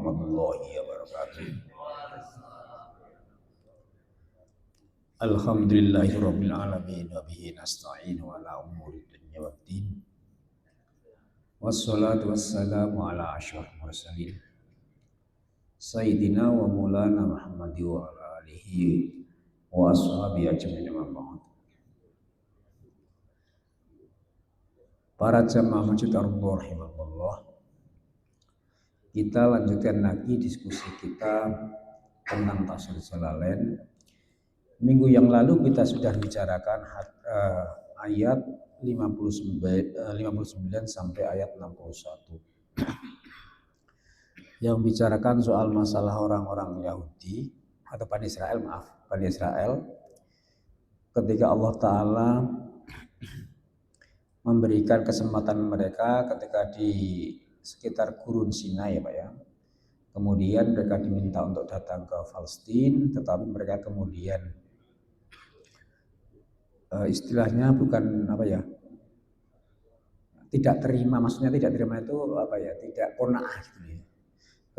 warahmatullahi wabarakatuh. Alhamdulillahirabbil alamin wa bihi nasta'inu ala umuri dunya waddin. Wassalatu wassalamu ala asyrafil mursalin sayyidina wa maulana Muhammad wa ala alihi wa ashabihi ajmain amma ba'd. Para jamaah masjid Ar-Raudhah rahimakumullah. Kita lanjutkan lagi diskusi kita tentang Tafsir Jalalain. Minggu yang lalu kita sudah bicarakan ayat 59 sampai ayat 61 yang bicarakan soal masalah orang-orang Yahudi atau Bani Israel ketika Allah Ta'ala memberikan kesempatan mereka ketika di sekitar Gurun Sinai ya Pak ya. Kemudian mereka diminta untuk datang ke Palestina, tetapi mereka kemudian istilahnya bukan apa ya, tidak terima, maksudnya tidak terima itu apa ya, tidak qanaah gitu ya.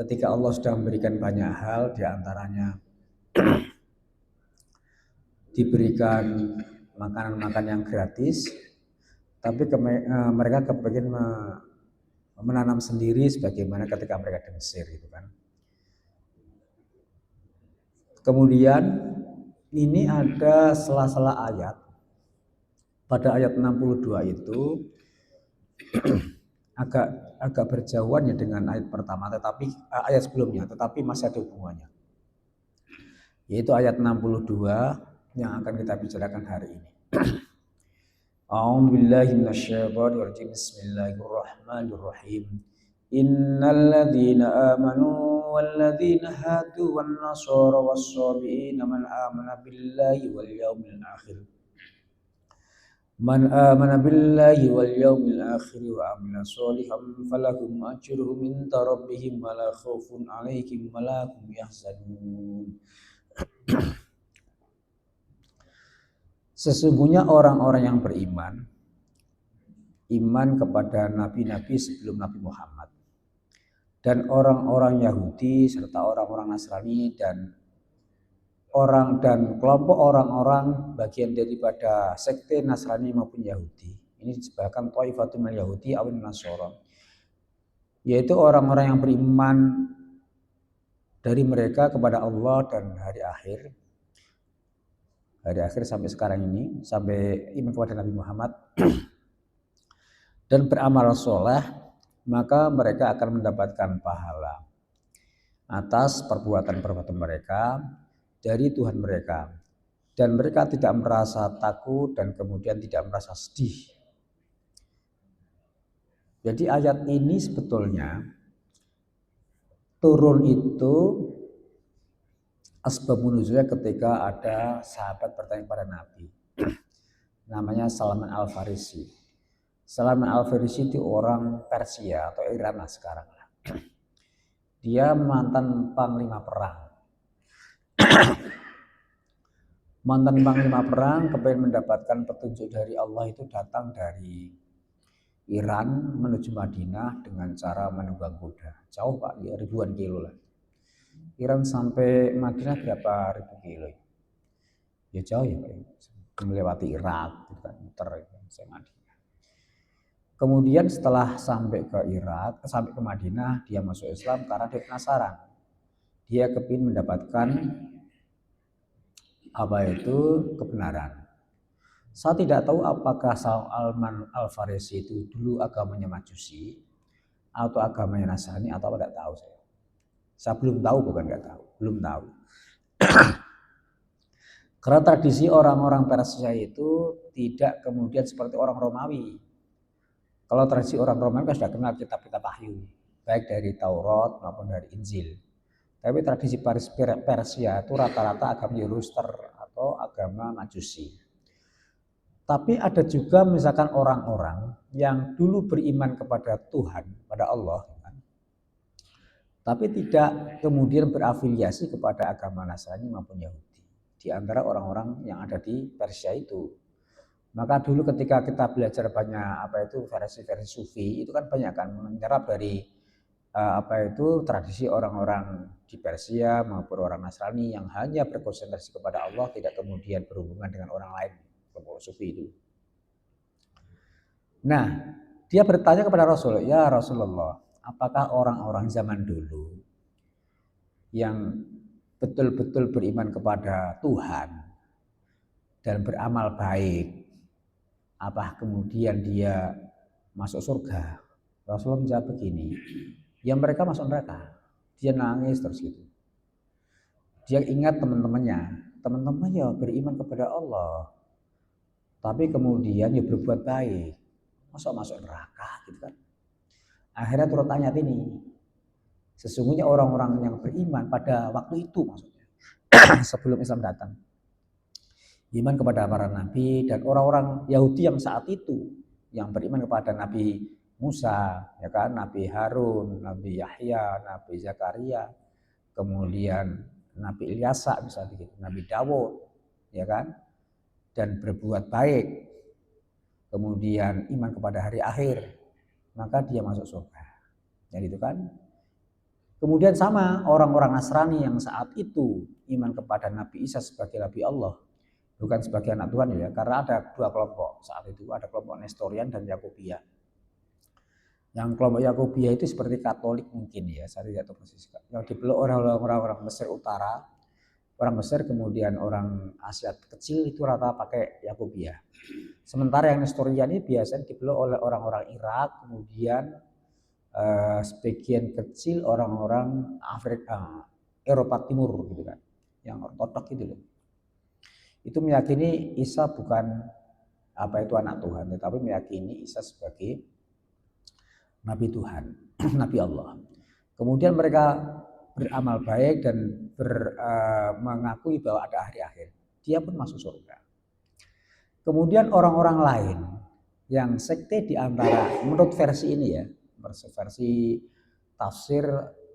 Ketika Allah sudah memberikan banyak hal, diantaranya diberikan makanan-makanan yang gratis, tapi mereka kepengen menanam sendiri sebagaimana ketika mereka di Mesir gitu kan. Kemudian ini ada sela-sela ayat. Pada ayat 62 itu agak berjauhan ya dengan ayat pertama, tetapi ayat sebelumnya, tetapi masih ada hubungannya. Yaitu ayat 62 yang akan kita bicarakan hari ini. A'udzubillahi minasyaitonir rajim. Bismillahirrahmanirrahim. Innalladzina amanu walladzina hadu wan nasara was-sabiina man amana billahi wal yaumil akhir. Man amana billahi wal yaumil akhir wa amila sholihan falahum ajruhum inda rabbihim wa la khaufun 'alaihim wa la hum yahzanun. Sesungguhnya orang-orang yang beriman, iman kepada nabi-nabi sebelum Nabi Muhammad, dan orang-orang Yahudi serta orang-orang Nasrani dan kelompok orang-orang bagian daripada sekte Nasrani maupun Yahudi. Ini disebutkan Thaifatun minal Yahudi awin Nasara, yaitu orang-orang yang beriman dari mereka kepada Allah dan hari akhir sampai sekarang ini, sampai iman kepada Nabi Muhammad dan beramal soleh, maka mereka akan mendapatkan pahala atas perbuatan-perbuatan mereka dari Tuhan mereka, dan mereka tidak merasa takut dan kemudian tidak merasa sedih. Jadi ayat ini sebetulnya turun itu asbabun nuzulnya ketika ada sahabat bertanya pada Nabi. Namanya Salman Al-Farisi. Salman Al-Farisi itu orang Persia atau Iran sekarang. Dia mantan panglima perang. Mantan panglima perang kepengen mendapatkan petunjuk dari Allah itu datang dari Iran menuju Madinah dengan cara menunggang kuda. Jauh Pak, ya, ribuan kilo lah. Iran sampai Madinah berapa ribu kilo? Ya jauh ya Pak. Melewati Irak, gitu kan, muter sampai Madinah. Kemudian setelah sampai ke Irak, sampai ke Madinah, dia masuk Islam karena dia penasaran. Dia kepingin mendapatkan kebenaran. Saya tidak tahu apakah Salman Al-Farisi itu dulu agamanya Majusi atau agamanya Nasrani atau tidak tahu saya. Saya belum tahu, bukan nggak tahu, belum tahu. Karena tradisi orang-orang Persia itu tidak kemudian seperti orang Romawi. Kalau tradisi orang Romawi kan sudah kenal kitab-kitab wahyu, baik dari Taurat maupun dari Injil. Tapi tradisi Persia itu rata-rata agama Zoroaster atau agama Majusi. Tapi ada juga misalkan orang-orang yang dulu beriman kepada Tuhan, pada Allah, tapi tidak kemudian berafiliasi kepada agama Nasrani maupun Yahudi. Di antara orang-orang yang ada di Persia itu. Maka dulu ketika kita belajar banyak versi-versi Sufi, itu kan banyak kan menyerap dari tradisi orang-orang di Persia maupun orang Nasrani yang hanya berkonsentrasi kepada Allah, tidak kemudian berhubungan dengan orang lain, kelompok sufi itu. Nah, dia bertanya kepada Rasul, ya Rasulullah, apakah orang-orang zaman dulu yang betul-betul beriman kepada Tuhan dan beramal baik, apa kemudian dia masuk surga? Rasulullah menjawab begini, ya mereka masuk neraka. Dia nangis terus gitu. Dia ingat teman-temannya ya beriman kepada Allah, tapi kemudian ya berbuat baik, masuk neraka gitu kan. Akhirnya turut tanya ini, sesungguhnya orang-orang yang beriman pada waktu itu maksudnya sebelum Islam datang, iman kepada para nabi dan orang-orang Yahudi yang saat itu yang beriman kepada Nabi Musa, ya kan, Nabi Harun, Nabi Yahya, Nabi Zakaria, kemudian Nabi Ilyasa misalnya begitu, Nabi Dawud, ya kan, dan berbuat baik, kemudian iman kepada hari akhir, maka dia masuk surga. Jadi itu kan. Kemudian sama orang-orang Nasrani yang saat itu iman kepada Nabi Isa sebagai Nabi Allah, bukan sebagai anak Tuhan ya, karena ada dua kelompok saat itu, ada kelompok Nestorian dan Yakobia. Yang kelompok Yakobia itu seperti Katolik mungkin ya, saya tidak tahu persis. Yang dipeluk orang-orang Mesir Utara, orang Mesir kemudian orang Asia kecil itu rata pakai Yakobia. Sementara yang Nestorian ini biasanya dipeluk oleh orang-orang Irak, kemudian sebagian kecil orang-orang Afrika, Eropa Timur gitu kan, yang ortodok gitu loh. Itu meyakini Isa bukan itu anak Tuhan, tetapi meyakini Isa sebagai Nabi Tuhan, Nabi Allah. Kemudian mereka beramal baik dan mengakui bahwa ada hari akhir. Dia pun masuk surga. Kemudian orang-orang lain yang sekte di antara, menurut versi ini ya, versi tafsir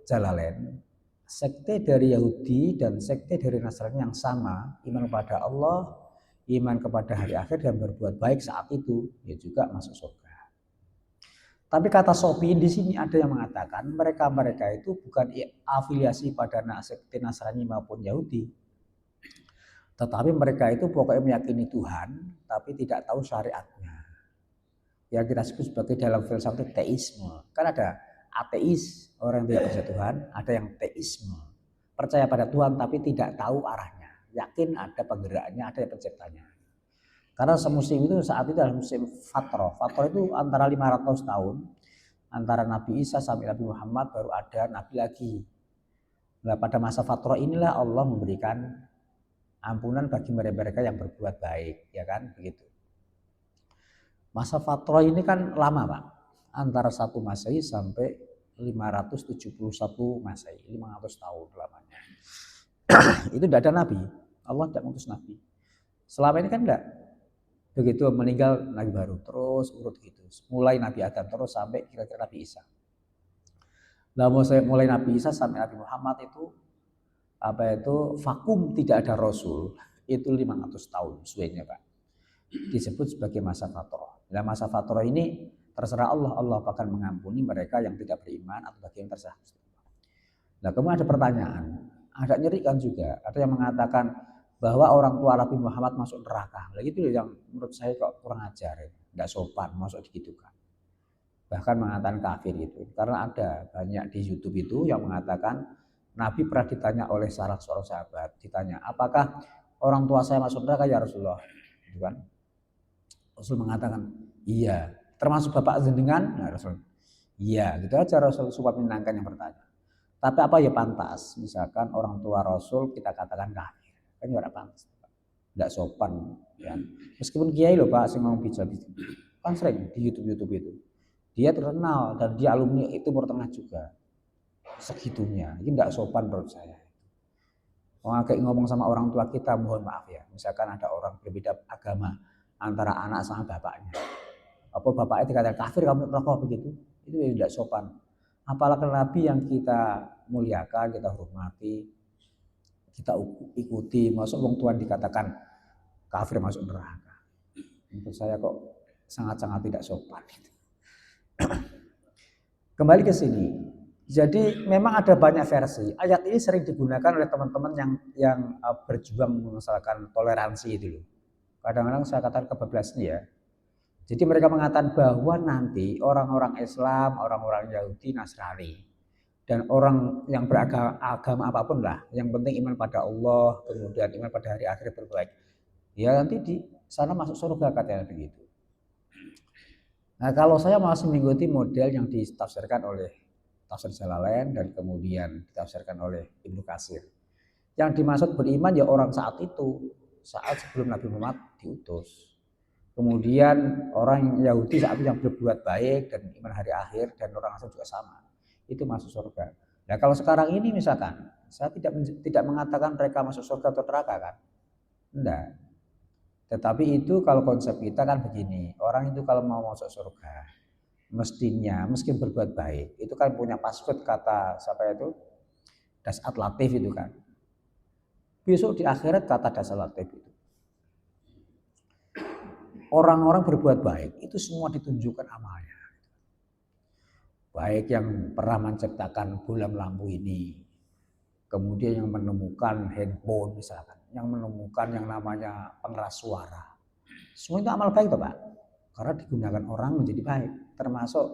Jalalain, sekte dari Yahudi dan sekte dari Nasrani yang sama, iman kepada Allah, iman kepada hari akhir dan berbuat baik saat itu, ya juga masuk surga. Tapi kata Sofi di sini ada yang mengatakan mereka itu bukan afiliasi pada sekte Nasrani maupun Yahudi, tetapi mereka itu pokoknya meyakini Tuhan, tapi tidak tahu syariatnya. Yang kita sebut sebagai dalam filsafat teisme. Kan ada ateis, orang yang tidak percaya Tuhan, ada yang teisme, percaya pada Tuhan tapi tidak tahu arahnya, yakin ada penggeraknya, ada yang penciptanya. Karena semusim itu saat itu adalah musim fatroh. Fatroh itu antara 500 tahun, antara Nabi Isa sampai Nabi Muhammad baru ada Nabi lagi. Nah, pada masa fatroh inilah Allah memberikan ampunan bagi mereka yang berbuat baik, ya kan, begitu. Masa fatroh ini kan lama Pak, antara 1 Masehi sampai 571 Masehi, 500 tahun lamanya. Itu tidak ada Nabi, Allah tidak mengutus Nabi. Selama ini kan enggak, begitu meninggal Nabi baru, terus urut gitu. Mulai Nabi Adam terus sampai kira-kira Nabi Isa. Nah, mulai Nabi Isa sampai Nabi Muhammad itu vakum, tidak ada Rasul, itu 500 tahun suenya Pak. Disebut sebagai masa fatroh. Dalam masa fatroh ini terserah Allah akan mengampuni mereka yang tidak beriman atau bagi yang terserah. Nah, kemudian ada pertanyaan, agak nyerikan juga, ada yang mengatakan bahwa orang tua Nabi Muhammad masuk neraka. Nah, itu yang menurut saya kok kurang ajar, tidak sopan masuk digitukan. Bahkan mengatakan kafir itu, karena ada banyak di YouTube itu yang mengatakan Nabi pernah ditanya oleh salah seorang sahabat, ditanya, apakah orang tua saya masuk neraka ya Rasulullah? Gitu kan? Rasul mengatakan, iya. Termasuk bapak jenengan? Nah, Rasul, iya. Gitu aja Rasul supaya menenangkan yang bertanya. Tapi apa ya pantas? Misalkan orang tua Rasul kita katakan kafir, kan ya pantas, tidak sopan. Ya. Meskipun kiai loh Pak, sing ngomong bijak-bijak, kan sering di YouTube itu. Dia terkenal dan dia alumni itu Timur Tengah juga. Segitunya, ini tidak sopan menurut saya. Kayak ngomong sama orang tua kita, mohon maaf ya. Misalkan ada orang berbeda agama antara anak sama bapaknya. Apa bapaknya dikatakan kafir kamu rokok begitu? Itu ya tidak sopan. Apalagi Nabi yang kita muliakan, kita hormati, kita ikuti, masuk wong Tuhan dikatakan kafir masuk neraka. Menurut saya kok sangat-sangat tidak sopan. Kembali ke sini. Jadi memang ada banyak versi. Ayat ini sering digunakan oleh teman-teman yang berjuang mengusahakan toleransi itu loh. Kadang-kadang saya katakan kebablasan ya. Jadi mereka mengatakan bahwa nanti orang-orang Islam, orang-orang Yahudi, Nasrani, dan orang yang beragama apapun lah, yang penting iman pada Allah, kemudian iman pada hari akhir berbaik. Ya nanti di sana masuk surga katanya begitu. Nah kalau saya masih mengikuti model yang ditafsirkan oleh Tafsir Jalalain dan kemudian ditafsirkan oleh Ibnu Katsir. Yang dimaksud beriman ya orang saat itu, saat sebelum Nabi Muhammad diutus. Kemudian orang Yahudi saat itu yang berbuat baik dan iman hari akhir dan orang asing juga sama. Itu masuk surga. Nah kalau sekarang ini misalkan, saya tidak mengatakan mereka masuk surga atau neraka kan. Enggak. Tetapi itu kalau konsep kita kan begini, orang itu kalau mau masuk surga, mestinya meski berbuat baik, itu kan punya password kata siapa itu? Dasat latif itu kan. Besok di akhirat kata dasat latif itu. Orang-orang berbuat baik itu semua ditunjukkan amalnya. Baik yang pernah menciptakan bola lampu ini, kemudian yang menemukan handphone misalkan, yang menemukan yang namanya pengeras suara. Semua itu amal baik toh Pak. Karena digunakan orang menjadi baik, termasuk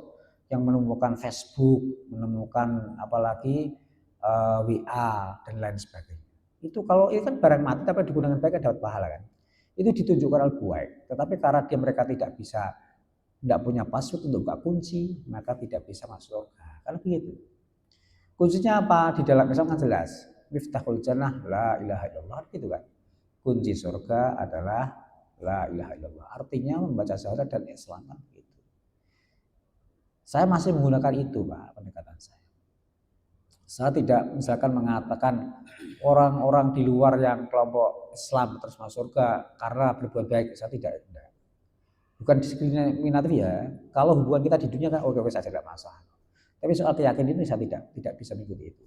yang menemukan Facebook, menemukan apalagi WA dan lain sebagainya. Itu kalau itu kan barang mati tapi digunakan baik dapat pahala kan. Itu ditunjukkan al baik. Tetapi karena mereka tidak punya password untuk buka kunci, maka tidak bisa masuk surga. Karena begitu. Kuncinya apa? Di dalam Islam kan jelas. Miftahul jannah la ilaha illallah gitu kan. Kunci surga adalah la ilaha illallah. Artinya membaca syahadat dan Islam kan begitu. Saya masih menggunakan itu Pak pendekatan saya. Saya tidak misalkan mengatakan orang-orang di luar yang kelompok Islam terus masuk surga karena berbuat baik. Saya tidak. Bukan diskriminatif ya. Kalau hubungan kita di dunia kan oke saja tidak masalah. Tapi soal keyakinan ini saya tidak bisa mengikuti itu.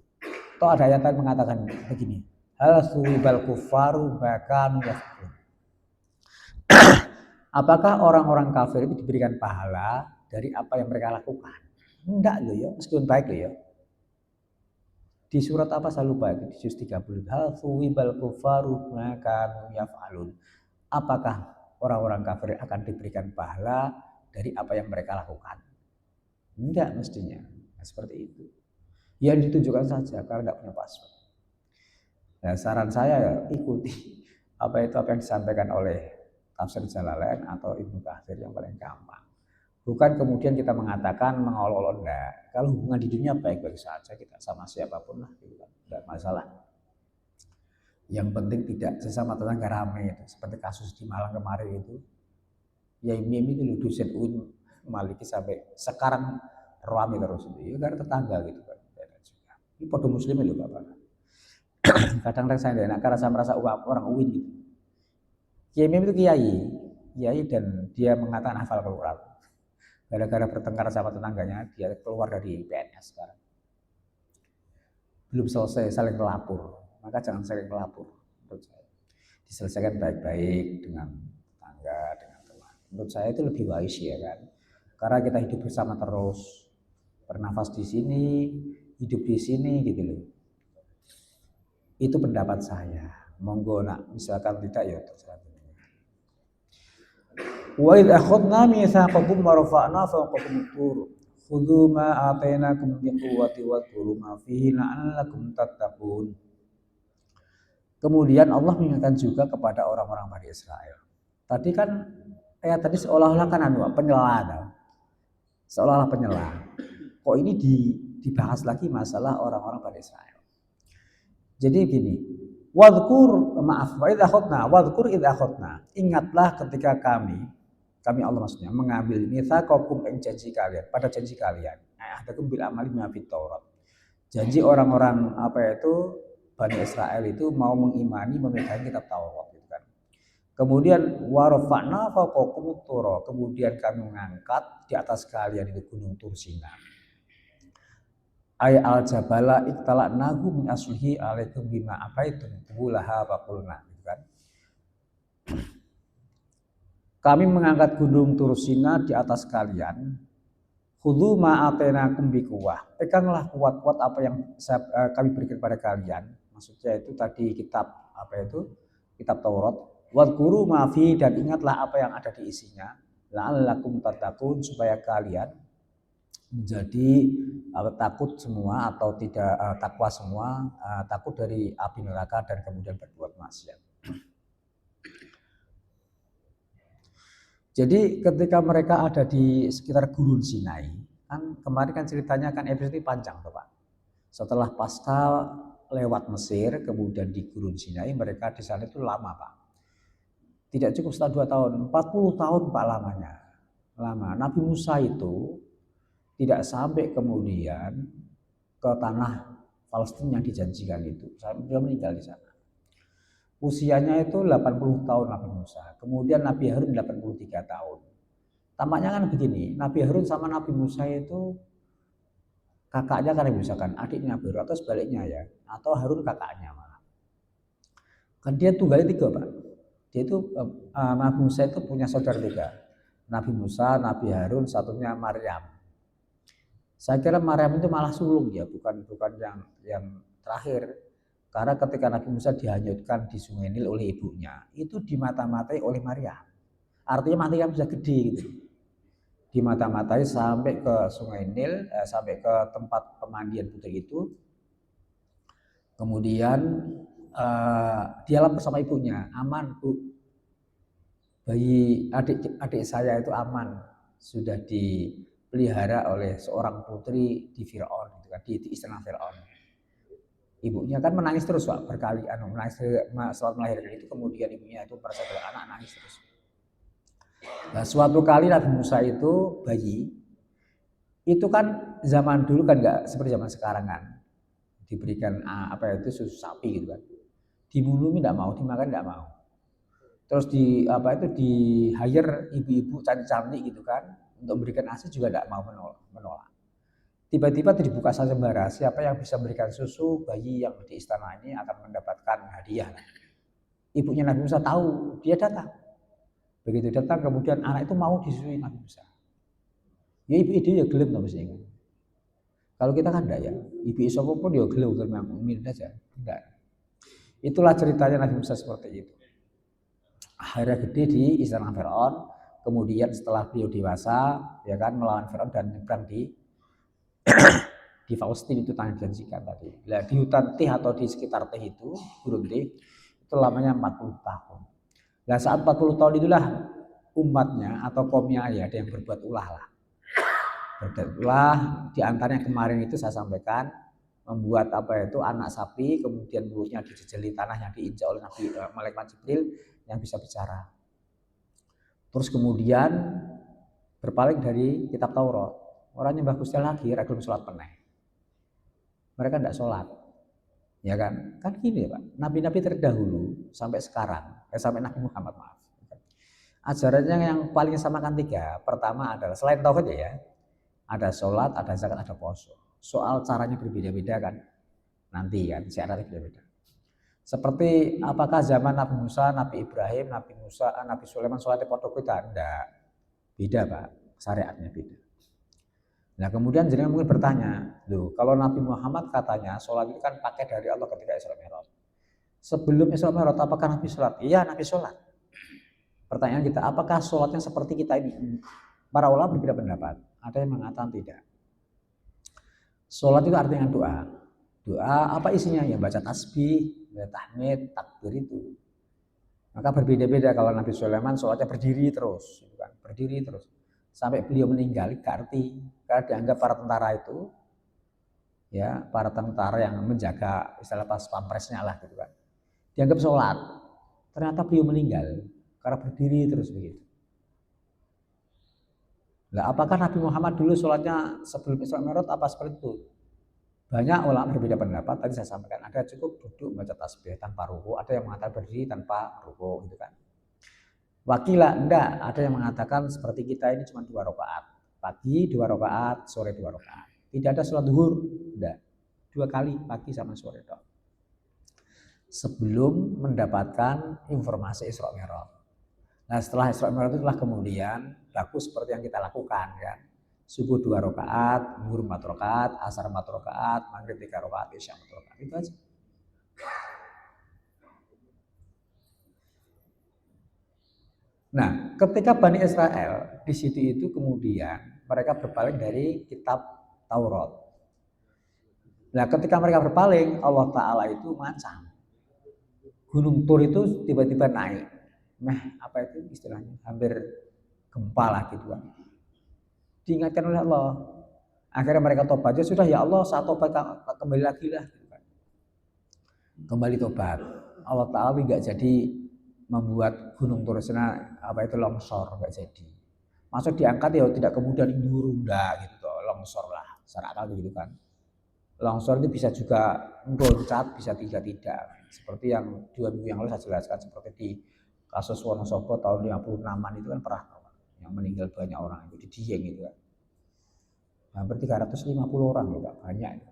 Toh ada ayat yang mengatakan begini. Hal suwibal kufaru bakanu yafkun. Apakah orang-orang kafir itu diberikan pahala dari apa yang mereka lakukan? Enggak loh ya, meskipun baik loh ya. Di surat apa saya lupa itu, di juz 30. Hal suwibal kufaru bakanu yaf'alun. Apakah orang-orang kafir akan diberikan pahala dari apa yang mereka lakukan? Enggak mestinya. Nah, seperti itu. Yang ditunjukkan saja karena tidak punya password. Nah, saran saya ya ikuti apa yang disampaikan oleh Tafsir Jalalain atau Ibnu Katsir yang paling gampang. Bukan kemudian kita mengatakan mengolok-olok enggak. Kalau hubungan di dunia baik-baik saja kita sama siapapun lah, gitu kan. Enggak masalah. Yang penting tidak sesama tetangga ramai itu. Seperti kasus di Malang kemarin itu. Ya Mim itu loh dosen UIN Maliki sampai sekarang ramai terus itu. Ya karena tetangga gitu kan. Ini pada muslimin loh Bapak. Kadang-kadang saya tidak enak karena saya merasa orang UIN gitu. Kiai Mim itu kiai dan dia mengatakan hafal Quran. Gara-gara bertengkar sama tetangganya, dia keluar dari PNS sekarang. Belum selesai saling melapor, maka jangan saling melapor menurut saya. Diselesaikan baik-baik dengan tetangga, dengan teman. Menurut saya itu lebih wise ya kan. Karena kita hidup bersama terus, bernafas di sini, hidup di sini gitu loh. Itu pendapat saya. Monggo nak misalkan tidak ya terserah. Wa idh akhadna mitsaqakum wa rafa'na fawqakum tur khudhu ma atainakum bi quwwati wadhkuru ma fihi la'allakum tattaqun. Kemudian Allah mengingatkan juga kepada orang-orang Bani Israel. Tadi kan tadi seolah-olah kan penyela. Seolah-olah penyela. Kok ini dibahas lagi masalah orang-orang Bani Israel. Jadi gini, wadhkur idh akhadna. Ingatlah ketika kami Allah maksudnya mengambil mitsaqakum ing janji kalian, pada janji kalian. Ahdakum bil amali ma fit Taurat. Janji orang-orang Bani Israel itu mau mengimani memegang kitab Taurat gitu kan. Kemudian warafa'na fawqakum tur. Kemudian kami mengangkat di atas kalian itu gunung Tursina. Ay al jabala iktala'nahu min aslihi alaikum bima abaitum qulaha wa qulna gitu kan. Kami mengangkat gunung Tursina di atas kalian. khudzu ma atainakum biquwah. Peganglah kuat-kuat apa yang kami berikan pada kalian. Maksudnya itu tadi kitab apa itu? Kitab Taurat. Wadhkuru ma fi, dan ingatlah apa yang ada di isinya. La'allakum tattaqun, supaya kalian menjadi takut semua atau tidak takwa semua, takut dari api neraka dan kemudian berbuat maksiat. Jadi ketika mereka ada di sekitar Gurun Sinai, kan kemarin kan ceritanya kan episode ini panjang tuh Pak. Setelah pasca lewat Mesir, kemudian di Gurun Sinai, mereka di sana itu lama Pak. Tidak cukup setelah 2 tahun, 40 tahun Pak lamanya. Lama. Nabi Musa itu tidak sampai kemudian ke tanah Palestina yang dijanjikan itu. Beliau meninggal di sana. Usianya itu 80 tahun Nabi Musa. Kemudian Nabi Harun 83 tahun. Tampaknya kan begini, Nabi Harun sama Nabi Musa itu kakaknya kan misalkan adiknya Nabi Harun atau sebaliknya ya, atau Harun kakaknya malah. Kan dia tunggalnya 3 Pak. Dia itu Nabi Musa itu punya saudara 3. Nabi Musa, Nabi Harun, satunya Maryam. Saya kira Maryam itu malah sulung ya, bukan yang terakhir. Karena ketika Nabi Musa dihanyutkan di Sungai Nil oleh ibunya, itu dimata-matai oleh Maryam. Artinya matinya bisa gede gitu. Dimata-matai sampai ke Sungai Nil, sampai ke tempat pemandian putri itu. Kemudian dialah bersama ibunya, aman Bu. Bayi adik saya itu aman, sudah dipelihara oleh seorang putri di Firaun, gitu kan, di istana Firaun. Ibunya kan menangis terus Pak, berkali menangis setelah melahirkan itu, kemudian ibunya itu merasa anak nangis terus. Nah, suatu kali Nabi Musa itu bayi, itu kan zaman dulu kan nggak seperti zaman sekarang kan, diberikan susu sapi gitu kan, diminumi tidak mau, dimakan tidak mau, terus di hire ibu-ibu cantik-cantik gitu kan, untuk memberikan ASI juga tidak mau, menolak. Tiba-tiba dibuka sayembara, siapa yang bisa memberikan susu bayi yang di istana ini akan mendapatkan hadiah. Ibunya Nabi Musa tahu, dia datang. Begitu datang, kemudian anak itu mau disusui Nabi Musa. Ya ibu ide ya gelem mesti. Kalau kita kan enggak ya, ibu isopo pun ya gelem memang minum saja. Enggak. Itulah ceritanya Nabi Musa seperti itu. Akhirnya gede di istana Firaun, kemudian setelah beliau dewasa, ya kan, melawan Firaun dan nyebrang di Palestina itu tanah dijanjikan tadi. Nah, di hutan Tih atau di sekitar Tih itu, Gurun Tih, itu lamanya 40 tahun. Nah, saat 40 tahun itulah umatnya atau kaumnya ya ada yang berbuat ulah lah. Berbuat ulah, di antaranya kemarin itu saya sampaikan, membuat anak sapi, kemudian mulutnya dijejeli tanah yang diinjak oleh Nabi Malaikat Jibril yang bisa bicara. Terus kemudian berpaling dari kitab Taurat. Orangnya bagusnya lagi, ragil sholat peneh. Mereka tidak sholat, ya kan? Kan gini ya Pak, nabi-nabi terdahulu sampai sekarang, sampai Nabi Muhammad maaf. Ajarannya yang paling samakan 3. Pertama adalah selain tauhid ya, ada sholat, ada zakat, ada puasa. Soal caranya berbeda-beda kan, nanti kan syaratnya berbeda. Seperti apakah zaman Nabi Musa, Nabi Ibrahim, Nabi Musa, Nabi Sulaiman sholatnya podo kita? Enggak, beda Pak, syariatnya beda. Nah kemudian jenengan mungkin bertanya, loh kalau Nabi Muhammad katanya sholat itu kan pakai dari Allah ketika Isra Mi'raj. Sebelum Isra Mi'raj apakah Nabi sholat? Iya Nabi sholat. Pertanyaan kita, apakah sholatnya seperti kita ini? Para ulama berbeda pendapat. Ada yang mengatakan tidak. Sholat itu artinya doa. Doa apa isinya? Ya baca tasbih, baca tahmid, takbir itu. Maka berbeda-beda kalau Nabi Sulaiman sholatnya berdiri terus, berdiri terus. Sampai beliau meninggal, arti karena dianggap para tentara itu, ya para tentara yang menjaga istilah pas pampresnya lah gitu kan, dianggap sholat. Ternyata beliau meninggal karena berdiri terus begitu. Nah, apakah Nabi Muhammad dulu sholatnya sebelum Isra Mi'raj apa seperti itu? Banyak ulama berbeda pendapat. Tadi saya sampaikan ada cukup duduk baca tasbih tanpa ruku, ada yang mengatakan berdiri tanpa ruku gitu kan. Wakilah enggak, ada yang mengatakan seperti kita ini cuma 2 rakaat. Pagi 2 rakaat, sore 2 rakaat. Tidak ada sholat zuhur, enggak. 2 kali pagi sama sore dong. Sebelum mendapatkan informasi Isra Mi'raj. Nah, setelah Isra Mi'raj itulah kemudian bagus seperti yang kita lakukan kan. Subuh 2 rakaat, zuhur 4 rakaat, asar 4 rakaat, maghrib 3 rakaat, isya 4 rakaat. Itu aja. Nah, ketika Bani Israel di situ itu kemudian mereka berpaling dari kitab Taurat. Nah, ketika mereka berpaling, Allah Ta'ala itu mengancam. Gunung Tur itu tiba-tiba naik. Apa itu istilahnya? Hampir gempa lah gitu kan. Diingatkan oleh Allah. Akhirnya mereka tobat, ya sudah ya Allah, saat tobat kembali lagi lah. Gitu kan. Kembali tobat. Allah Ta'ala tidak jadi membuat gunung Tur sana apa itu longsor, nggak jadi. Masuk diangkat ya tidak kemudian nurunda gitu, longsor lah, secara akal gitu kan. Longsor itu bisa juga meloncat, bisa tidak. Seperti yang 2 minggu yang lalu saya jelaskan, seperti di kasus Wonosobo tahun 56-an itu kan pernah yang meninggal banyak orang itu di Dieng itu kan. Hampir 350 orang ya, banyak itu.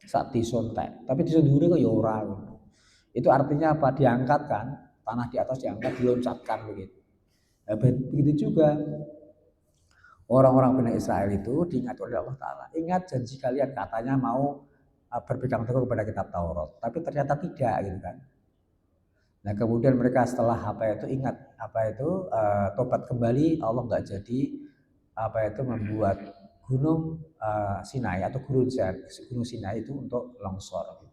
Saat disontek, tapi disondure kok ya orang. Itu artinya apa? Diangkat kan, tanah di atas diangkat, diloncatkan begitu. Nah, begitu juga orang-orang Bani Israel itu diingat oleh Allah Ta'ala. Ingat janji kalian, katanya mau berpegang teguh kepada kitab Taurat, tapi ternyata tidak gitu kan. Nah kemudian mereka setelah apa itu ingat apa itu tobat kembali, Allah nggak jadi apa itu membuat gunung Sinai atau gunung Sinai itu untuk longsor.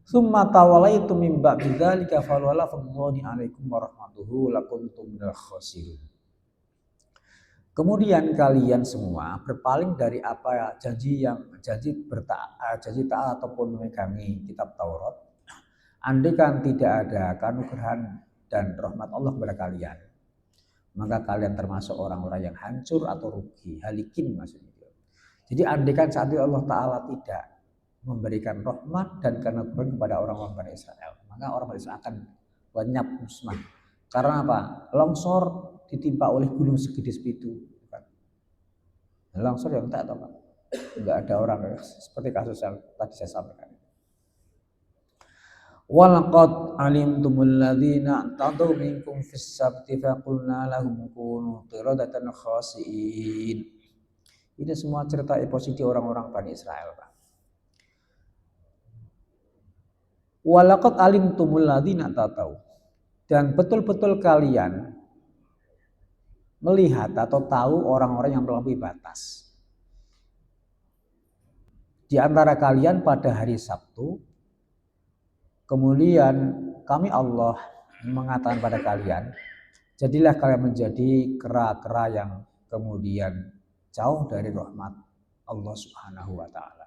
Summa tawallaitum min ba'di dzalika falwala fadhani 'alaikum warahmatuhu lakuntum minal khasirin. Kemudian kalian semua berpaling dari apa janji taat ataupun memegangi kitab Taurat. Andai kan tidak ada keanugeraan dan rahmat Allah kepada kalian, maka kalian termasuk orang-orang yang hancur atau rugi, halikin maksudnya. Jadi andai kan saat itu Allah Ta'ala tidak memberikan rahmat dan keanugeraan kepada orang-orang Bani Israel, maka orang Bani Israel akan lenyap musnah. Karena apa? Longsor ditimpa oleh gunung segede sepitu. Longsor yang tak tahu, enggak ada orang seperti kasus yang tadi saya sampaikan. Walaqad alimtumul ladzina tadaw minkum fis sabti faqulna lahum kunu qiradatan khasiin. Ini semua cerita eposisi orang-orang Bani Israel, Pak. Walaqad alimtumul ladzina tadaw. Dan betul-betul kalian melihat atau tahu orang-orang yang melampaui batas. Di antara kalian pada hari Sabtu, kemudian kami Allah mengatakan pada kalian, jadilah kalian menjadi kera-kera yang kemudian jauh dari rahmat Allah Subhanahu wa Ta'ala.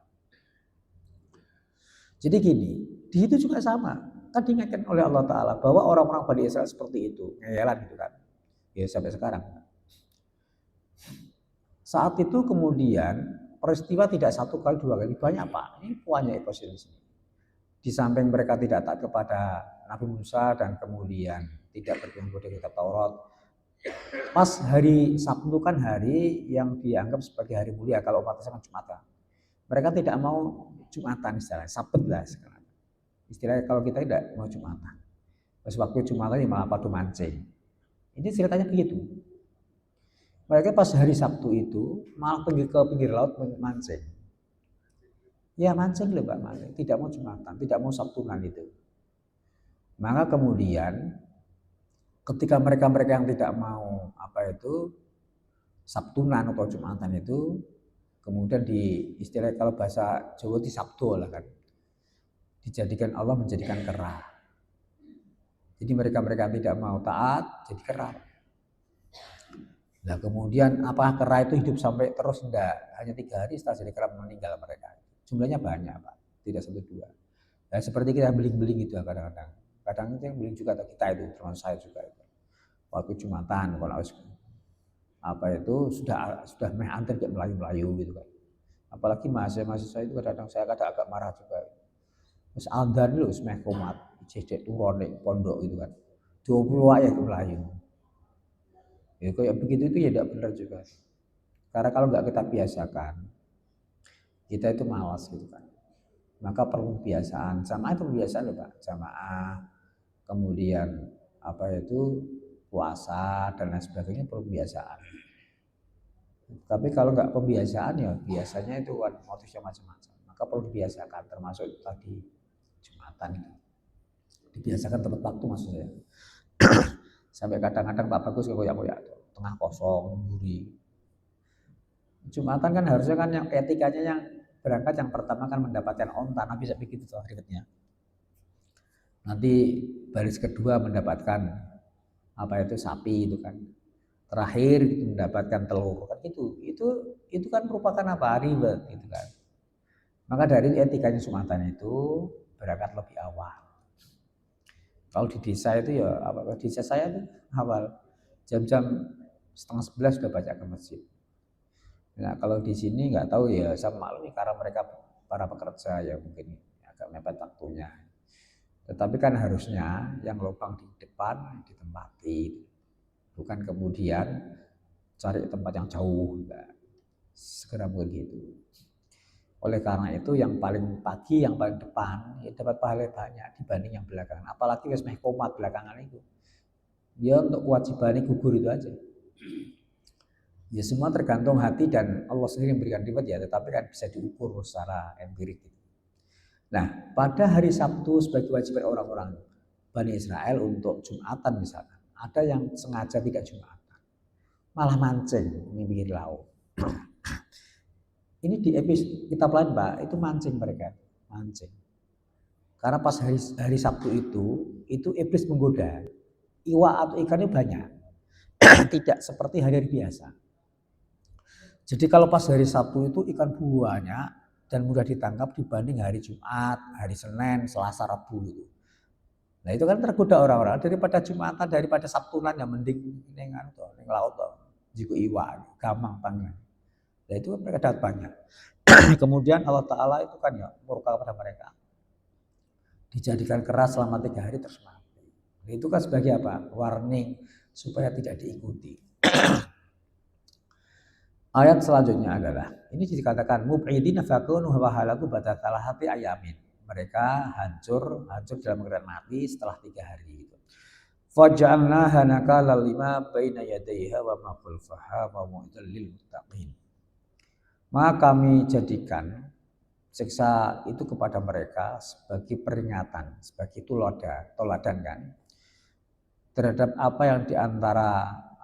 Jadi gini, di situ juga sama. Kan diingatkan oleh Allah Ta'ala bahwa orang-orang Bani Israel seperti itu, ngeyelan gitu kan. Ya sampai sekarang. Saat itu kemudian peristiwa tidak satu kali, dua kali, banyak Pak. Ini banyak episode. Di samping mereka tidak taat kepada Nabi Musa dan kemudian tidak berpegang pada kitab Taurat. Pas hari Sabtu kan hari yang dianggap sebagai hari mulia kalau umat Islam Jumatan. Mereka tidak mau Jumatan istilahnya, Sabat lah sekarang. Istilahnya kalau kita tidak mau Jumatan. Pas waktu Jumatan ya malah pada mancing. Ini ceritanya begitu. Mereka pas hari Sabtu itu malah pergi ke pinggir laut mancing. Ya mancing loh Pak, mancing. Tidak mau Jumatan, tidak mau Sabtunan itu. Maka kemudian ketika mereka-mereka yang tidak mau apa itu Sabtunan atau Jumatan itu, kemudian di istilah kalau bahasa Jawa di Sabtu lah kan, dijadikan Allah menjadikan kera. Jadi mereka-mereka yang tidak mau taat jadi kera. Nah kemudian apa kera itu hidup sampai terus enggak, hanya 3 hari setelah jadi kera meninggal mereka. Jumlahnya banyak Pak, tidak 1 2. Nah, seperti kita beling-beling gitu kadang-kadang. Kadang itu yang beling juga atau kita itu, termasuk saya juga itu. Waktu Jumatan, kalau apa itu sudah antri kayak melayu-melayu gitu kan. Apalagi mahasiswa itu kadang-kadang saya agak marah juga. Terus Aldan itu semeh komat, cedek turun di pondok gitu kan. 20 ayat melayu. Ya kayak begitu itu ya tidak benar juga. Karena kalau nggak kita biasakan, kita itu malas gitu kan. Maka perlu kebiasaan, jamaah itu kebiasaan loh Pak, jamaah, kemudian apa itu puasa dan lain sebagainya perlu kebiasaan. Tapi kalau nggak pembiasaan ya biasanya itu kan motifnya macam-macam. Maka perlu dibiasakan, termasuk itu tadi Jumatan itu. Dibiasakan tepat waktu maksudnya. Sampai kadang-kadang Pak Bagus koyak-koyak tengah kosong, buri. Jumatan kan harusnya kan yang etikanya yang berangkat yang pertama kan mendapatkan onta, Nabi bisa begitu tuh ribetnya. Nanti baris kedua mendapatkan apa itu sapi itu kan. Terakhir mendapatkan telur kan gitu. Itu kan merupakan apa? Ribet gitu kan. Maka dari etikanya Jumatan itu berangkat lebih awal. Kalau di desa itu ya apa? Kalau di desa saya tuh awal jam-jam setengah 11 sudah baca ke masjid. Nah kalau di sini nggak tahu ya saya maklum karena mereka para pekerja ya mungkin agak mepet waktunya. Tetapi kan harusnya yang lubang di depan ditempati, bukan kemudian cari tempat yang jauh, enggak. Segera begitu. Oleh karena itu yang paling pagi, yang paling depan ya dapat pahala banyak dibanding yang belakangan. Apalagi wis meh komat belakangan itu. Ya untuk kewajiban gugur itu aja. Ya semua tergantung hati dan Allah sendiri yang memberikan reward ya, tetapi kan bisa diukur secara empirik. Nah, pada hari Sabtu sebagai kewajiban orang-orang Bani Israel untuk Jumatan misalkan, ada yang sengaja tidak Jumatan, malah mancing ini pinggir laut. Ini di episode kitab lain Pak, itu mancing mereka, mancing. Karena pas hari Sabtu itu iblis menggoda. Iwa atau ikannya banyak, tidak seperti hari-hari biasa. Jadi kalau pas hari Sabtu itu ikan banyak dan mudah ditangkap dibanding hari Jumat, hari Senin, Selasa, Rabu itu. Nah itu kan tergoda orang-orang daripada Jumatan, daripada Sabtunan yang mending ning laut to. Jiku iwa, gampang banget. Nah itu mereka dapat banyak. Kemudian Allah Ta'ala itu kan ya murka kepada mereka. Dijadikan keras selama 3 hari terus mati. Nah, itu kan sebagai apa? Warning supaya tidak diikuti. Ayat selanjutnya adalah ini dikatakan mub'idina fakunu wa halaku ba'da talahati ayamin. Mereka hancur dalam keadaan mati setelah 3 hari itu. Faj'alnaha nakala lima baina yadayha wa ma khalfaha wa mu'idal lil muttaqin. Maka kami jadikan siksa itu kepada mereka sebagai peringatan, sebagai toladan kan terhadap apa yang diantara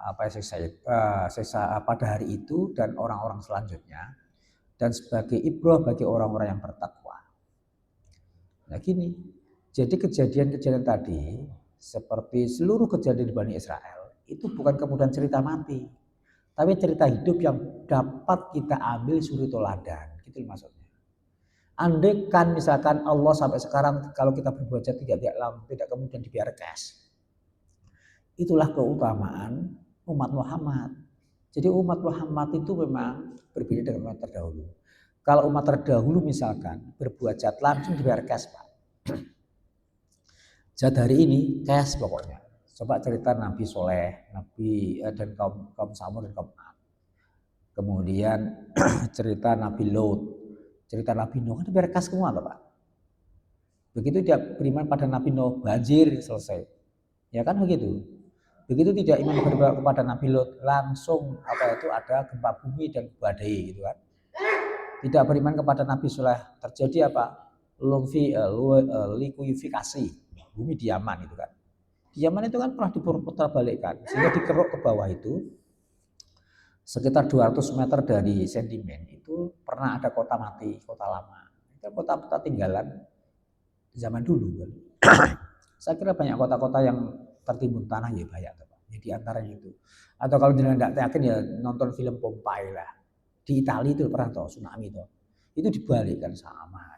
apa siksa pada hari itu dan orang-orang selanjutnya dan sebagai ibrah bagi orang-orang yang bertakwa. Nah gini, jadi kejadian-kejadian tadi seperti seluruh kejadian di Bani Israel itu bukan kemudian cerita mati, tapi cerita hidup yang dapat kita ambil suri toladan, gitu maksudnya. Andai kan misalkan Allah sampai sekarang kalau kita berbuat jahat tidak kemudian dibiarkan cash. Itulah keutamaan umat Muhammad. Jadi umat Muhammad itu memang berbeda dengan umat terdahulu. Kalau umat terdahulu misalkan berbuat jahat langsung dibayar cash Pak. Jahat hari ini cash pokoknya. Coba cerita Nabi Soleh, Nabi dan kaum Samud dan kaum Ad. Kemudian cerita Nabi Lot, cerita Nabi Nuh kan dibayar cash semua Pak. Begitu dia beriman pada Nabi Nuh, banjir selesai. Ya kan begitu. Begitu tidak iman kepada Nabi Lot, langsung apa itu ada gempa bumi dan badai gitu kan. Tidak beriman kepada Nabi Soleh, terjadi apa? Likuifikasi bumi di Yaman itu kan. Di Yaman itu kan pernah diputar balikkan sehingga dikeruk ke bawah itu sekitar 200 meter dari sedimen itu pernah ada kota mati, kota lama. Itu kota-kota tinggalan zaman dulu kan. Saya kira banyak kota-kota yang tertimbun tanah ya banyak ya di antaranya itu. Atau kalau tidak yakin ya nonton film Pompeii lah. Di Italia itu pernah toh tsunami toh. Itu dibalikkan sama.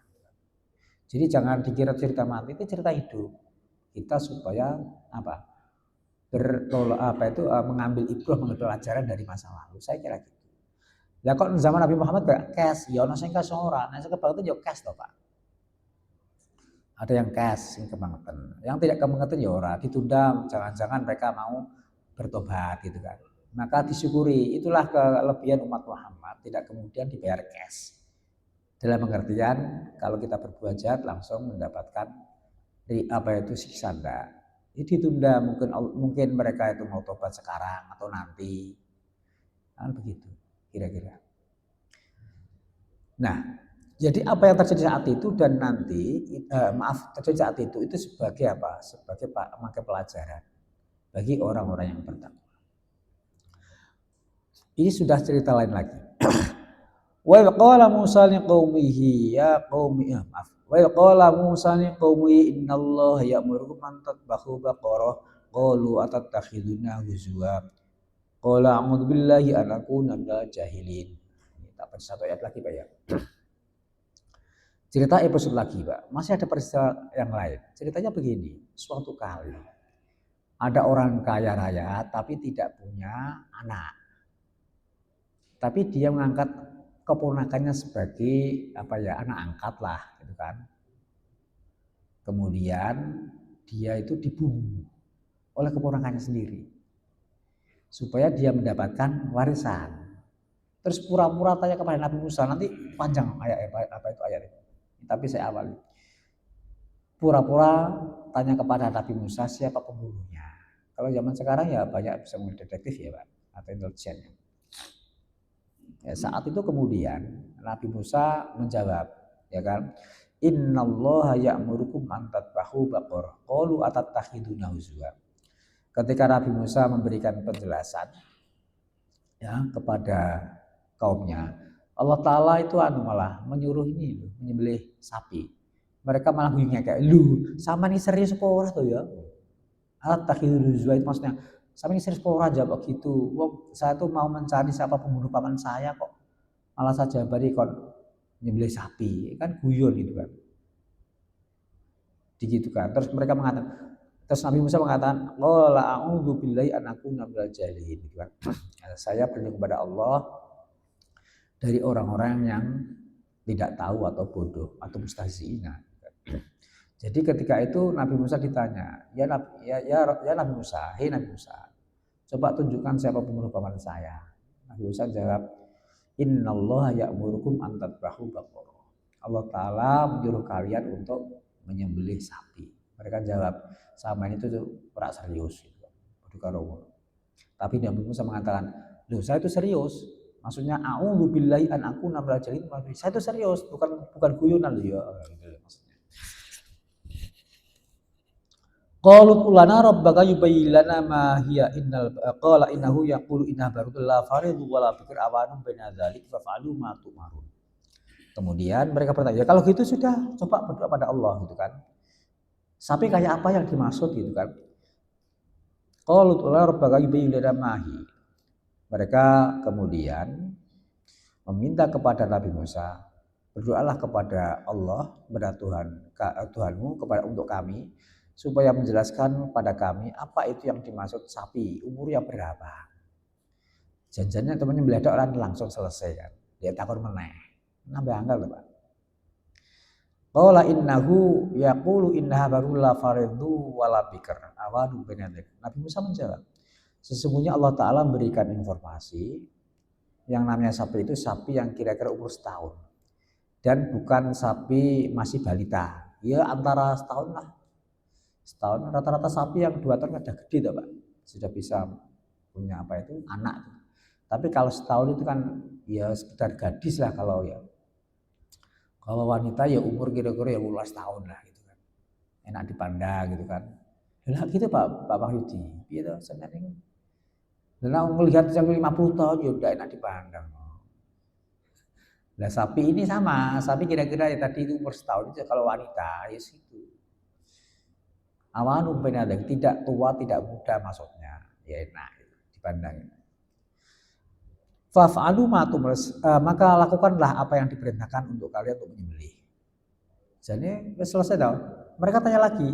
Jadi jangan dikira cerita mati, itu cerita hidup. Kita supaya apa? Mengambil ibrah, mengambil pelajaran dari masa lalu. Saya kira gitu. Lah kok zaman Nabi Muhammad gak cash, ya ono sing cash ora. Nek kebangetan ya cash toh, Pak. Ada yang cash, yang kebangetan. Yang tidak kebangetan ya ora, ditunda, jangan-jangan mereka mau bertobat gitu kan. Maka disyukuri, itulah kelebihan umat Muhammad, tidak kemudian dibayar cash. Dalam pengertian kalau kita berbuat jahat langsung mendapatkan siksa enggak. Ini ditunda, mungkin mereka itu mau tobat sekarang atau nanti. Kan begitu. kira-kira. Nah, jadi apa yang terjadi saat itu dan nanti terjadi saat itu sebagai apa? Sebagai pelajaran bagi orang-orang yang bertakwa. Ini sudah cerita lain lagi. Wa qala Musa liqaumihi ya qaumi maaf. Wa qala Musa liqaumihi innallaha ya'murukum an tadbahu baqarah qalu atattakhiduna huzwa. Qala a'udzu billahi an akuna minal jahilin. Kita baca satu ayat lagi, Pak ya. Cerita episode lagi, Pak. Masih ada peristiwa yang lain. Ceritanya begini, suatu kali ada orang kaya raya tapi tidak punya anak. Tapi dia mengangkat keponakannya sebagai anak angkat lah, gitu kan. Kemudian dia itu dibunuh oleh keponakannya sendiri supaya dia mendapatkan warisan. Terus pura-pura tanya kepada Nabi Musa, nanti panjang ayat apa itu ayat itu. Tapi saya awali. Pura-pura tanya kepada Nabi Musa siapa pembunuhnya. Kalau zaman sekarang ya banyak bisa menjadi detektif ya Pak, atau intelijen. Ya, saat itu kemudian Nabi Musa menjawab, ya kan? Innallaha ya'murukum an tadbahu baqarah. Qalu atattakhiduna huzwa. Ketika Nabi Musa memberikan penjelasan ya kepada kaumnya, Allah Ta'ala itu malah menyuruh ini menyembelih sapi. Mereka malah bingungnya kayak, lu sama nih serius apa tuh ya? At-takhidul huzwa itu maksudnya, sama nih serius apa jawab gitu. Wong saya tuh mau mencari siapa pembunuh paman saya kok. Malah saja bari kon menyembelih sapi, kan guyon gitu kan. Digitu kan. Terus mereka mengatakan, terus Nabi Musa mengatakan, qala a'udzu billahi an akuna minal jahilin gitu kan. Saya berlindung kepada Allah dari orang-orang yang tidak tahu atau bodoh atau mustahzi'ina. Jadi ketika itu Nabi Musa ditanya, ya Nabi Musa, hei Nabi Musa, coba tunjukkan siapa pembunuh paman saya. Nabi Musa jawab, innallaha ya'murukum an tadbahu baqarah. Allah Ta'ala menyuruh kalian untuk menyembelih sapi. Mereka jawab, sama ini tuh pura serius. Tapi Nabi Musa mengatakan, loh saya itu serius. Maksudnya a'udzu billahi an akuna minal jahilin. Saya itu serius, bukan guyonan loh ya. Maksudnya. Qalu lana rabbaka yubayyin lana ma hiya innal qala innahu yaqulu innaha barutul la faridu wala fikr awanum baina dzalik fa'alu ma tumarun. Kemudian mereka bertanya, kalau gitu sudah coba berdoa pada Allah gitu kan. Sapi kayak apa yang dimaksud gitu kan. Qalu lana rabbaka yubayyin lana ma hiya. Mereka kemudian meminta kepada Nabi Musa, berdoalah kepada Allah, kepada Tuhanmu, untuk kami, supaya menjelaskan pada kami apa itu yang dimaksud sapi, umurnya berapa. Janjinya temannya melihat orang langsung selesai kan, dia takut meneh, nambah anggal Pak. Qala innahu yaqulu innaha barul la faridu wala bikr awadu binadik. Nabi Musa menjawab, sesungguhnya Allah Ta'ala memberikan informasi yang namanya sapi itu sapi yang kira-kira umur setahun dan bukan sapi masih balita, ya antara setahun lah. Setahun rata-rata sapi yang 2 tahun sudah gede tuh Pak, sudah bisa punya anak. Tapi kalau setahun itu kan ya sekedar gadis lah kalau ya. Kalau wanita ya umur kira-kira ya 12 tahun lah gitu kan, enak dipandang gitu kan. Lah gitu Pak Yudi, gitu sebenarnya. Dan melihat sampai 50 tahun ya udah enak dipandang. Nah sapi ini sama, sapi kira-kira ya tadi itu umur setahun itu kalau wanita ya situ. Awanum penadeng, tidak tua tidak muda maksudnya, ya enak dipandang. Fa'alu ma maka lakukanlah apa yang diperintahkan untuk kalian untuk menyembelih. Jadi selesai dah. Mereka tanya lagi,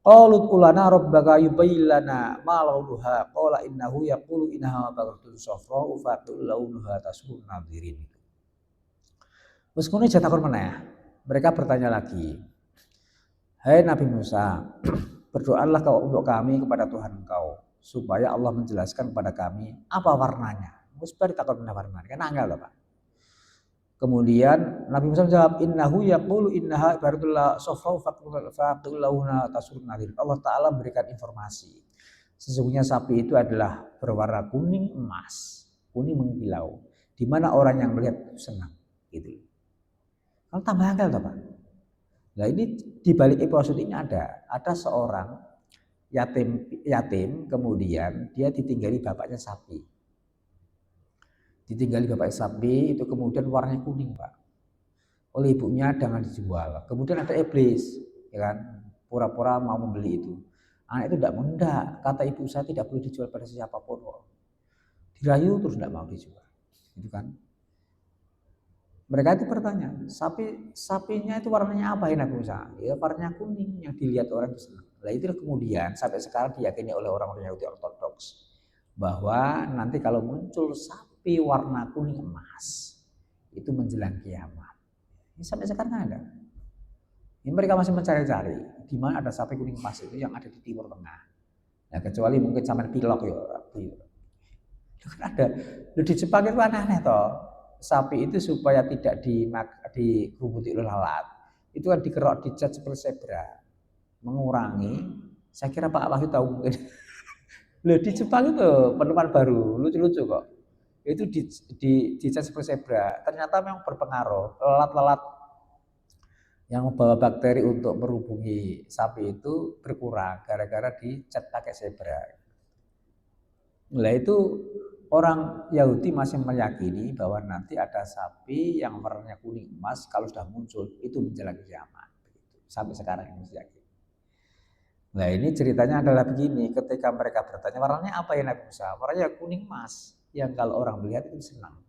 qalu ulana rabbaka yubayyin lana ma launuha qala innahu yaqulu innaha baqaratun safra'u fatul launuha tasul nadirin. Wes ngono jatakon meneh. Mereka bertanya lagi, hai Nabi Musa, berdoalah kau untuk kami kepada Tuhan engkau supaya Allah menjelaskan kepada kami apa warnanya. Wes bar takon meneh warnanya, kan angel Pak. Kemudian Nabi Musa menjawab, innahu yaqulu innaha baratul safra'u fatul launa tasul nadir. Allah Ta'ala memberikan informasi. Sesungguhnya sapi itu adalah berwarna kuning emas, kuning mengkilau. di mana orang yang melihat senang gitu. Kalau tambah angel toh Pak. Nah ini di balik episode ini ada seorang yatim kemudian dia ditinggali bapaknya sapi. Ditinggali bapaknya sapi itu kemudian warnanya kuning Pak. Oleh ibunya jangan dijual. Kemudian ada iblis, ya kan? Pura-pura mau membeli itu. Anak itu tidak mau, enggak. Kata ibu saya tidak boleh dijual pada siapapun kok. Dirayu terus tidak mau dijual. Gitu kan? Mereka itu bertanya, sapinya itu warnanya apa ya Nabi Musa? Ya warnanya kuning yang dilihat orang itu senang. Nah itu kemudian sampai sekarang diyakini oleh orang-orang Yahudi Ortodoks bahwa nanti kalau muncul sapi warna kuning emas itu menjelang kiamat. Ini sampai sekarang ada. Ini mereka masih mencari-cari di mana ada sapi kuning emas itu yang ada di Timur Tengah. Nah kecuali mungkin sampai pilok ya. Itu kan ada. Di Jepang itu aneh-aneh toh. Sapi itu supaya tidak dikerubuti oleh lalat itu kan dikerok dicat seperti zebra mengurangi. Saya kira Pak Wahyu tahu mungkin. Loh di Jepang itu penemuan baru lucu-lucu kok itu dicat seperti zebra ternyata memang berpengaruh. Lalat-lalat yang membawa bakteri untuk merubungi sapi itu berkurang gara-gara dicat pakai zebra. Nah itu orang Yahudi masih meyakini bahwa nanti ada sapi yang warnanya kuning emas kalau sudah muncul itu menjelang kiamat. Sampai sekarang ini masih yakin. Nah ini ceritanya adalah begini, ketika mereka bertanya warnanya apa ya Nabi Musa? Warnanya kuning emas, yang kalau orang melihat itu senang.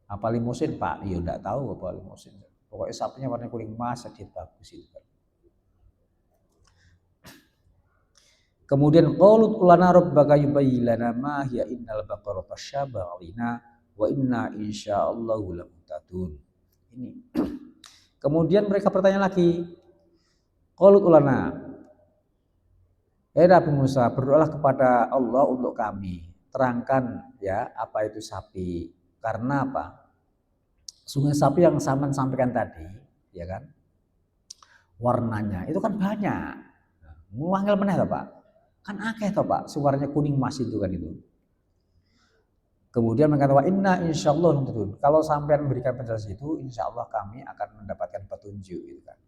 Apa limusin Pak? Ya enggak tahu apa limusin. Pokoknya sapinya warnanya kuning emas, jadi bagus itu. Kemudian qalut lana rabbaka yubayyin lana ma hiya innal baqara tasyabaha alaina wa inna insyaallahu lamuhtadun. Ini. Kemudian mereka bertanya lagi. Qalut lana. Nabi Musa, berdoalah kepada Allah untuk kami. Terangkan ya apa itu sapi. Karena apa? Sungai sapi yang Saman sampaikan tadi, ya kan? Warnanya itu kan banyak. Muangel meneh Pak. Kan akeh toh Pak, suaranya kuning emas itu kan itu. Kemudian mengatakan inna insyaallah betul. Kalau sampean memberikan penjelasan itu, insyaallah kami akan mendapatkan petunjuk gitu kan.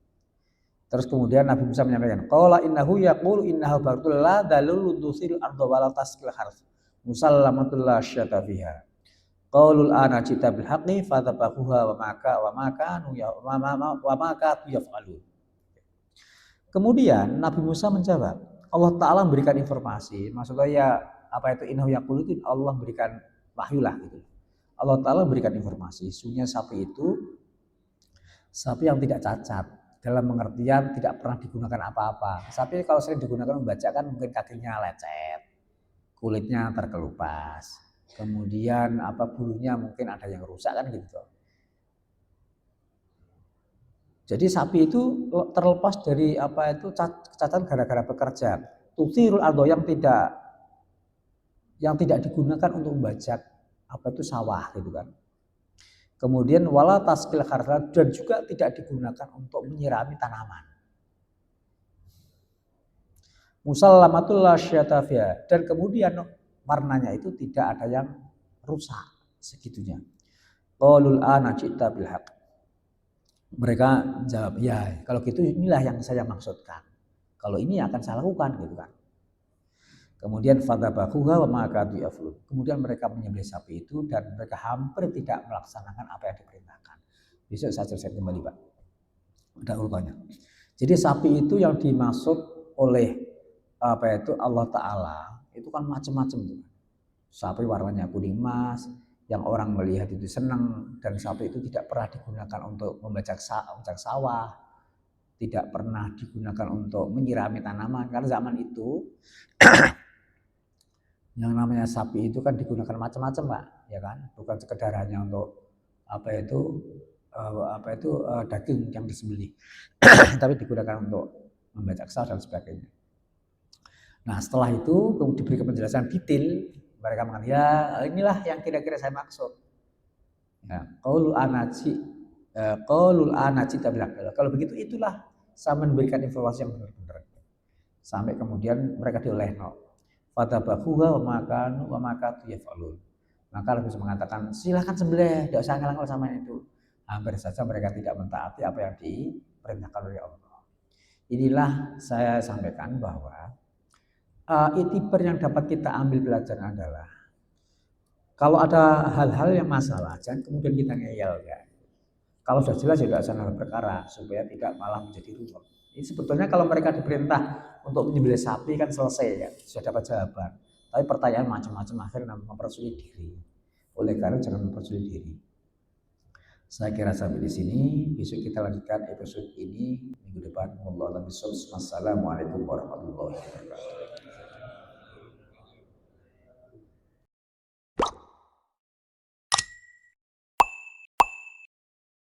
Terus kemudian Nabi Musa menyampaikan, qala innahu yaqulu innahu baratul la dalul dusil arda wala taskil harf. Musallamatul la syata fiha. Qaulul ana cita bil haqqi fatabahuha wa maka yaf'alun. Kemudian Nabi Musa menjawab, Allah Ta'ala memberikan informasi, maksudnya ya apa itu innahu yaqulu itu Allah berikan wahyu lah gitu. Allah Ta'ala memberikan informasi, sesungguhnya sapi itu sapi yang tidak cacat, dalam pengertian tidak pernah digunakan apa-apa. Sapi kalau sering digunakan membaca kan mungkin kakinya lecet, kulitnya terkelupas, kemudian apa bulunya mungkin ada yang rusak kan gitu. Jadi sapi itu terlepas dari apa itu kecacatan gara-gara bekerja. Tutirul ardo yang tidak digunakan untuk membajak apa itu sawah gitu kan. Kemudian wala taskil harta dan juga tidak digunakan untuk menyirami tanaman. Musallamatul lasyatafia dan kemudian warnanya itu tidak ada yang rusak segitunya. Qaulul ana cita bil haqq. Mereka jawab, ya kalau gitu inilah yang saya maksudkan. Kalau ini akan saya lakukan gitu kan. Kemudian fadzabahuha wa ma kadu yaflun. Kemudian mereka menyembelih sapi itu dan mereka hampir tidak melaksanakan apa yang diperintahkan. Besok saya selesai kembali Pak. Ada urutannya. Jadi sapi itu yang dimaksud oleh apa itu Allah Ta'ala itu kan macam-macam tuh. Sapi warnanya kuning emas, yang orang melihat itu senang, dan sapi itu tidak pernah digunakan untuk membajak sawah, tidak pernah digunakan untuk menyirami tanaman karena zaman itu yang namanya sapi itu kan digunakan macam-macam Pak, ya kan, bukan sekedar hanya untuk apa itu daging yang disembelih, tapi digunakan untuk membajak sawah dan sebagainya. Nah setelah itu diberikan penjelasan detail. Mereka mengatakan, ya inilah yang kira-kira saya maksud. Ya, qaulul anaci tabilah. Kalau begitu itulah saya memberikan informasi yang benar-benar. Sampai kemudian mereka diolehno. Fatabahuha wa makanu wa makatu yaf'alun. maka lebih bisa mengatakan silahkan sembelih, tidak usah ngalah sama itu. Hampir saja mereka tidak mentaati apa yang diperintahkan oleh Allah. Inilah saya sampaikan bahwa itibar yang dapat kita ambil pelajaran adalah kalau ada hal-hal yang masalah, jangan kemudian kita ngeyel ya. Kalau sudah jelas ya tidak usah perkara supaya tidak malah menjadi rumit. Ini sebetulnya kalau mereka diperintah untuk menyembelih sapi kan selesai ya, sudah dapat jawaban. Tapi pertanyaan macam-macam akhirnya mempersulit diri. Oleh karena jangan mempersulit diri. Saya kira sampai di sini. Besok kita lanjutkan episode ini minggu depan. Wassalamualaikum warahmatullahi wabarakatuh.